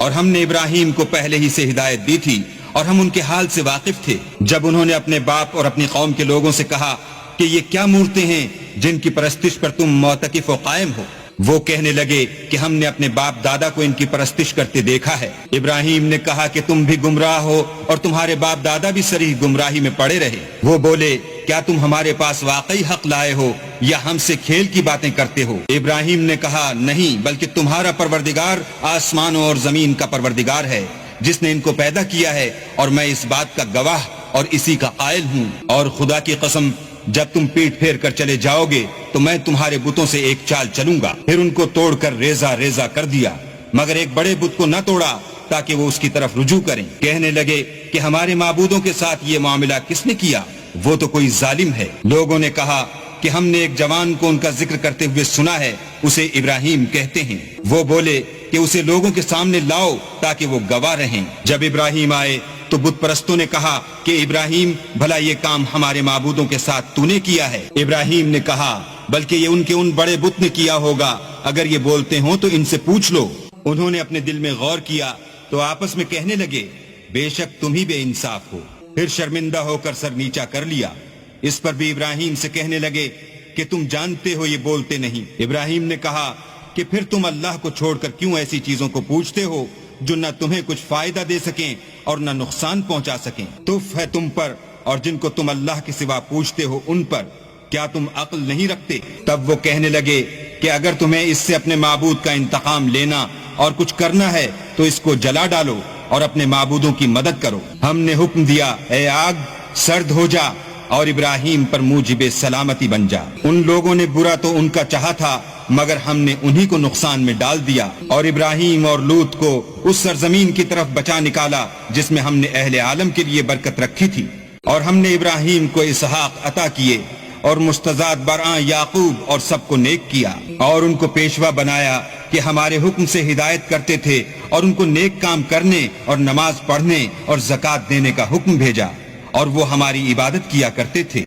اور ہم نے ابراہیم کو پہلے ہی سے ہدایت دی تھی اور ہم ان کے حال سے واقف تھے جب انہوں نے اپنے باپ اور اپنی قوم کے لوگوں سے کہا کہ یہ کیا مورتیں ہیں جن کی پرستش پر تم معتکف و قائم ہو؟ وہ کہنے لگے کہ ہم نے اپنے باپ دادا کو ان کی پرستش کرتے دیکھا ہے۔ ابراہیم نے کہا کہ تم بھی گمراہ ہو اور تمہارے باپ دادا بھی صریح گمراہی میں پڑے رہے۔ وہ بولے کیا تم ہمارے پاس واقعی حق لائے ہو یا ہم سے کھیل کی باتیں کرتے ہو؟ ابراہیم نے کہا نہیں، بلکہ تمہارا پروردگار آسمانوں اور زمین کا پروردگار ہے جس نے ان کو پیدا کیا ہے، اور میں اس بات کا گواہ اور اسی کا قائل ہوں۔ اور خدا کی قسم جب تم پیٹ پھیر کر چلے جاؤ گے تو میں تمہارے بتوں سے ایک چال چلوں گا۔ پھر ان کو توڑ کر ریزہ ریزہ کر دیا، مگر ایک بڑے بت کو نہ توڑا تاکہ وہ اس کی طرف رجوع کریں۔ کہنے لگے کہ ہمارے معبودوں کے ساتھ یہ معاملہ کس نے کیا؟ وہ تو کوئی ظالم ہے۔ لوگوں نے کہا کہ ہم نے ایک جوان کو ان کا ذکر کرتے ہوئے سنا ہے، اسے ابراہیم کہتے ہیں۔ وہ بولے کہ اسے لوگوں کے سامنے لاؤ تاکہ وہ گواہ رہیں۔ جب ابراہیم آئے تو بت پرستوں نے کہا کہ ابراہیم بھلا یہ کام ہمارے معبودوں کے ساتھ تو نے کیا ہے؟ ابراہیم نے کہا بلکہ یہ ان کے ان بڑے بت نے کیا ہوگا، اگر یہ بولتے ہوں تو ان سے پوچھ لو۔ انہوں نے اپنے دل میں غور کیا تو آپس میں کہنے لگے بے شک تم ہی بے انصاف ہو۔ پھر شرمندہ ہو کر سر نیچا کر لیا۔ اس پر بھی ابراہیم سے کہنے لگے کہ تم جانتے ہو یہ بولتے نہیں۔ ابراہیم نے کہا کہ پھر تم اللہ کو چھوڑ کر کیوں ایسی چیزوں کو پوچھتے ہو جو نہ تمہیں کچھ فائدہ دے سکیں اور نہ نقصان پہنچا سکیں؟ تف ہے تم پر اور جن کو تم اللہ کے سوا پوچھتے ہو ان پر، کیا تم عقل نہیں رکھتے؟ تب وہ کہنے لگے کہ اگر تمہیں اس سے اپنے معبود کا انتقام لینا اور کچھ کرنا ہے تو اس کو جلا ڈالو اور اپنے معبودوں کی مدد کرو۔ ہم نے حکم دیا اے آگ سرد ہو جا اور ابراہیم پر موجب سلامتی بن جا۔ ان لوگوں نے برا تو ان کا چاہا تھا مگر ہم نے انہی کو نقصان میں ڈال دیا، اور ابراہیم اور لوط کو اس سرزمین کی طرف بچا نکالا جس میں ہم نے اہل عالم کے لیے برکت رکھی تھی۔ اور ہم نے ابراہیم کو اسحاق عطا کیے اور مستزاد برآں یعقوب اور سب کو نیک کیا، اور ان کو پیشوا بنایا کہ ہمارے حکم سے ہدایت کرتے تھے، اور ان کو نیک کام کرنے اور نماز پڑھنے اور زکوٰۃ دینے کا حکم بھیجا، اور وہ ہماری عبادت کیا کرتے تھے۔